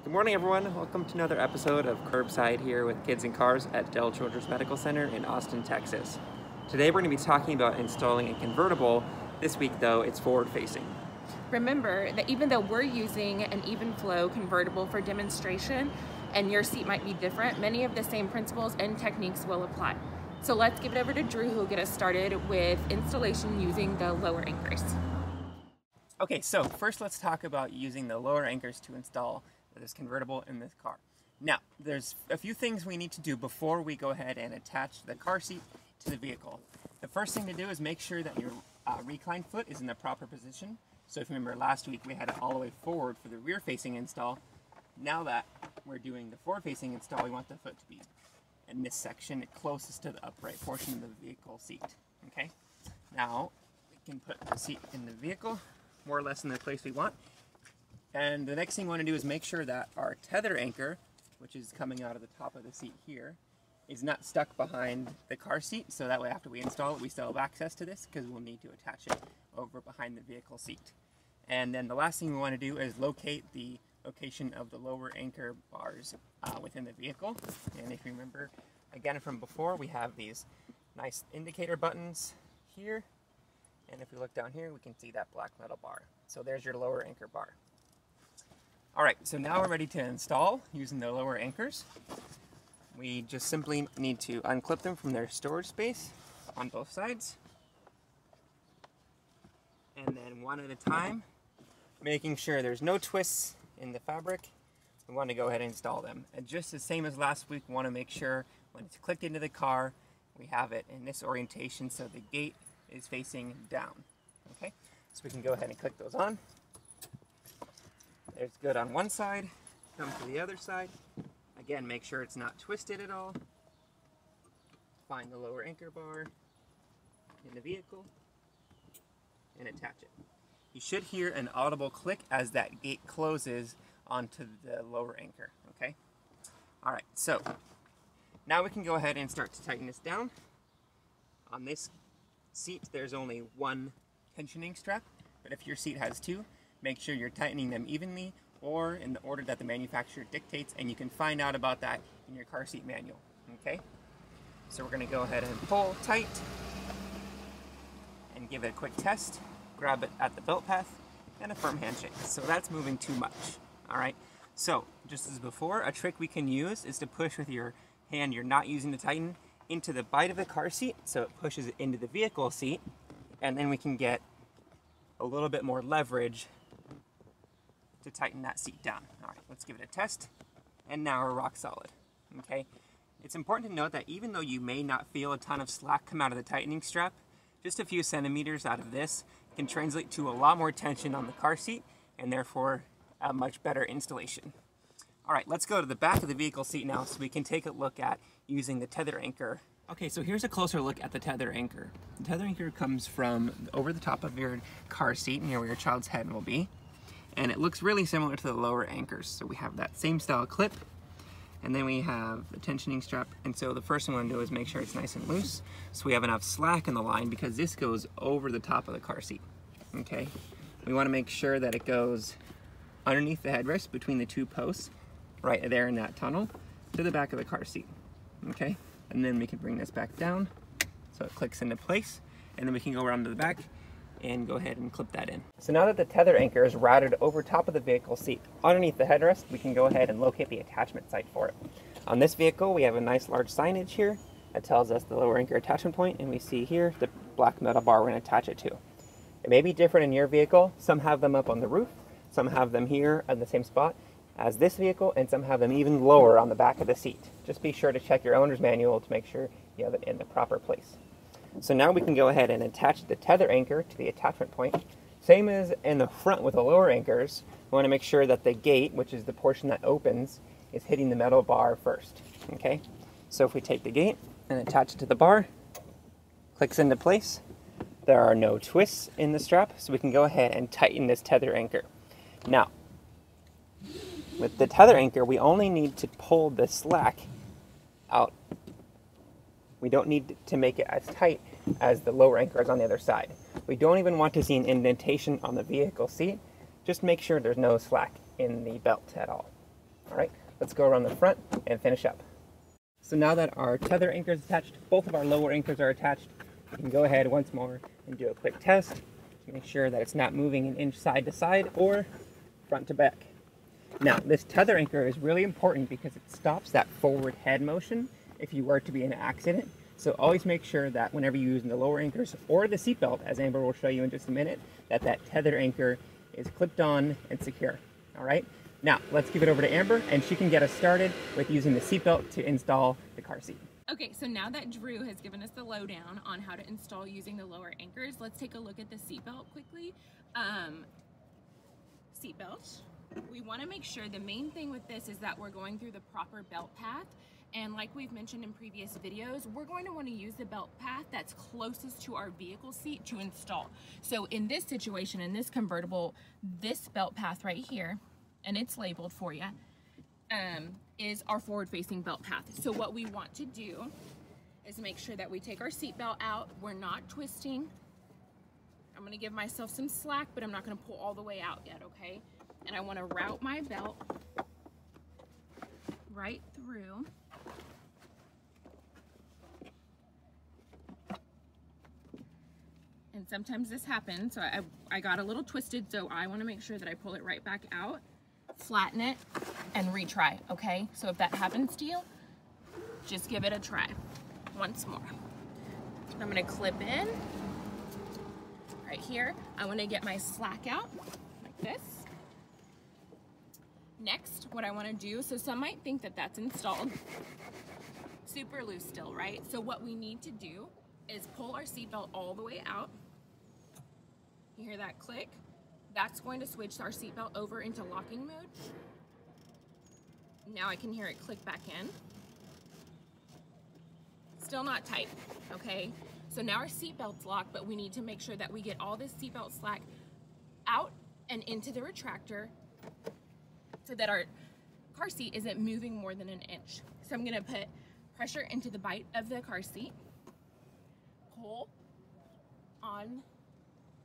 Good morning, everyone. Welcome to another episode of Curbside here with Kids and Cars at Dell Children's Medical Center in Austin, Texas. Today we're going to be talking about installing a convertible. This week, though, it's forward-facing. Remember that even though we're using an Evenflo convertible for demonstration and your seat might be different, many of the same principles and techniques will apply. So let's give it over to Drew, who will get us started with installation using the lower anchors. Okay, so first let's talk about using the lower anchors to install this convertible in this car. Now, there's a few things we need to do before we go ahead and attach the car seat to the vehicle. The first thing to do is make sure that your reclined foot is in the proper position. So if you remember last week we had it all the way forward for the rear-facing install. Now that we're doing the forward-facing install, we want the foot to be in this section closest to the upright portion of the vehicle seat. Okay? Now, we can put the seat in the vehicle, more or less in the place we want. And the next thing we want to do is make sure that our tether anchor, which is coming out of the top of the seat here, is not stuck behind the car seat, so that way after we install it we still have access to this, because we'll need to attach it over behind the vehicle seat. And then the last thing we want to do is locate the location of the lower anchor bars within the vehicle. And if you remember again from before, we have these nice indicator buttons here, and if we look down here we can see that black metal bar. So there's your lower anchor bar. Alright, so now we're ready to install using the lower anchors. We just simply need to unclip them from their storage space on both sides. And then one at a time, making sure there's no twists in the fabric, we want to go ahead and install them. And just the same as last week, we want to make sure when it's clicked into the car, we have it in this orientation so the gate is facing down. Okay, so we can go ahead and click those on. It's good on one side, come to the other side. Again, make sure it's not twisted at all. Find the lower anchor bar in the vehicle and attach it. You should hear an audible click as that gate closes onto the lower anchor, okay? All right, so now we can go ahead and start to tighten this down. On this seat, there's only one tensioning strap, but if your seat has two, make sure you're tightening them evenly or in the order that the manufacturer dictates, and you can find out about that in your car seat manual, okay? So we're gonna go ahead and pull tight and give it a quick test. Grab it at the belt path and a firm handshake. So that's moving too much, all right? So just as before, a trick we can use is to push with your hand you're not using to tighten into the bite of the car seat so it pushes it into the vehicle seat, and then we can get a little bit more leverage to tighten that seat down. All right, let's give it a test. And now we're rock solid, okay? It's important to note that even though you may not feel a ton of slack come out of the tightening strap, just a few centimeters out of this can translate to a lot more tension on the car seat and therefore a much better installation. All right, let's go to the back of the vehicle seat now so we can take a look at using the tether anchor. Okay, so here's a closer look at the tether anchor. The tether anchor comes from over the top of your car seat near where your child's head will be. And it looks really similar to the lower anchors. So we have that same style clip, and then we have the tensioning strap. And so the first thing we want to do is make sure it's nice and loose so we have enough slack in the line, because this goes over the top of the car seat, okay? We want to make sure that it goes underneath the headrest between the two posts, right there in that tunnel, to the back of the car seat, okay? And then we can bring this back down so it clicks into place, and then we can go around to the back and go ahead and clip that in. So now that the tether anchor is routed over top of the vehicle seat underneath the headrest, we can go ahead and locate the attachment site for it. On this vehicle, we have a nice large signage here that tells us the lower anchor attachment point, and we see here the black metal bar we're going to attach it to. It may be different in your vehicle. Some have them up on the roof, some have them here in the same spot as this vehicle, and some have them even lower on the back of the seat. Just be sure to check your owner's manual to make sure you have it in the proper place. So now we can go ahead and attach the tether anchor to the attachment point. Same as in the front with the lower anchors, we want to make sure that the gate, which is the portion that opens, is hitting the metal bar first, okay? So if we take the gate and attach it to the bar, clicks into place, there are no twists in the strap, so we can go ahead and tighten this tether anchor. Now, with the tether anchor, we only need to pull the slack out. We don't need to make it as tight as the lower anchor is on the other side. We don't even want to see an indentation on the vehicle seat. Just make sure there's no slack in the belt at all. All right, let's go around the front and finish up. So now that our tether anchor is attached, both of our lower anchors are attached, we can go ahead once more and do a quick test to make sure that it's not moving an inch side to side or front to back. Now, this tether anchor is really important because it stops that forward head motion if you were to be in an accident. So always make sure that whenever you're using the lower anchors or the seatbelt, as Amber will show you in just a minute, that tether anchor is clipped on and secure. All right? Now, let's give it over to Amber, and she can get us started with using the seatbelt to install the car seat. Okay, so now that Drew has given us the lowdown on how to install using the lower anchors, let's take a look at the seatbelt quickly. Seatbelt. We want to make sure the main thing with this is that we're going through the proper belt path. And like we've mentioned in previous videos, we're going to want to use the belt path that's closest to our vehicle seat to install. So in this situation, in this convertible, this belt path right here, and it's labeled for you, is our forward-facing belt path. So what we want to do is make sure that we take our seat belt out. We're not twisting. I'm gonna give myself some slack, but I'm not gonna pull all the way out yet, okay? And I wanna route my belt right through. And sometimes this happens, so I got a little twisted, so I wanna make sure that I pull it right back out, flatten it, and retry, okay? So if that happens to you, just give it a try once more. I'm gonna clip in right here. I wanna get my slack out like this. Next, what I wanna do, so some might think that that's installed super loose still, right? So what we need to do is pull our seatbelt all the way out. You hear that click? That's going to switch our seatbelt over into locking mode. Now I can hear it click back in. Still not tight, okay? So now our seatbelt's locked, but we need to make sure that we get all this seatbelt slack out and into the retractor so that our car seat isn't moving more than an inch. So I'm gonna put pressure into the bite of the car seat, pull on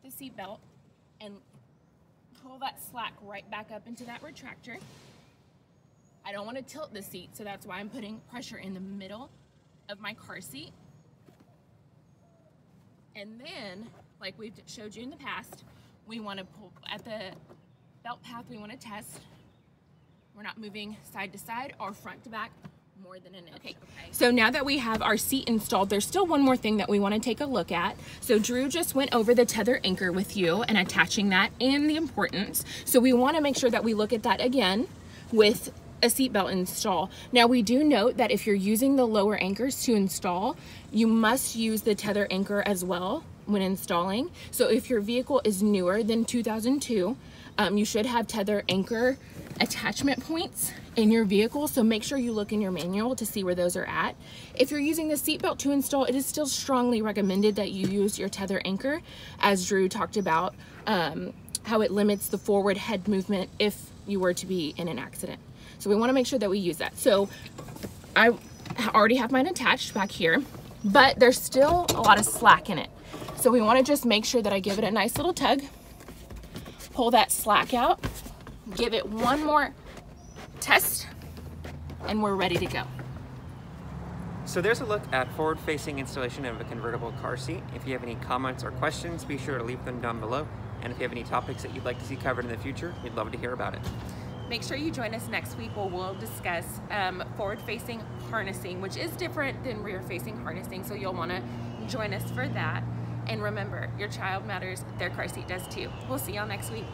the seatbelt, and pull that slack right back up into that retractor. I don't want to tilt the seat, so that's why I'm putting pressure in the middle of my car seat. And then, like we've showed you in the past, we want to pull at the belt path. We want to test. We're not moving side to side or front to back more than an inch. Okay. So now that we have our seat installed, there's still one more thing that we want to take a look at. So Drew just went over the tether anchor with you and attaching that and the importance. So we want to make sure that we look at that again with a seatbelt install. Now we do note that if you're using the lower anchors to install, you must use the tether anchor as well when installing. So if your vehicle is newer than 2002, you should have tether anchor attachment points in your vehicle, so make sure you look in your manual to see where those are at. If you're using the seatbelt to install, it is still strongly recommended that you use your tether anchor, as Drew talked about, how it limits the forward head movement if you were to be in an accident. So we want to make sure that we use that. So I already have mine attached back here, but there's still a lot of slack in it. So we want to just make sure that I give it a nice little tug, pull that slack out, give it one more test, and we're ready to go. So there's a look at forward-facing installation of a convertible car seat. If you have any comments or questions, be sure to leave them down below. And if you have any topics that you'd like to see covered in the future, we'd love to hear about it. Make sure you join us next week where we'll discuss forward-facing harnessing, which is different than rear-facing harnessing, so you'll want to join us for that. And remember, your child matters, their car seat does too. We'll see y'all next week.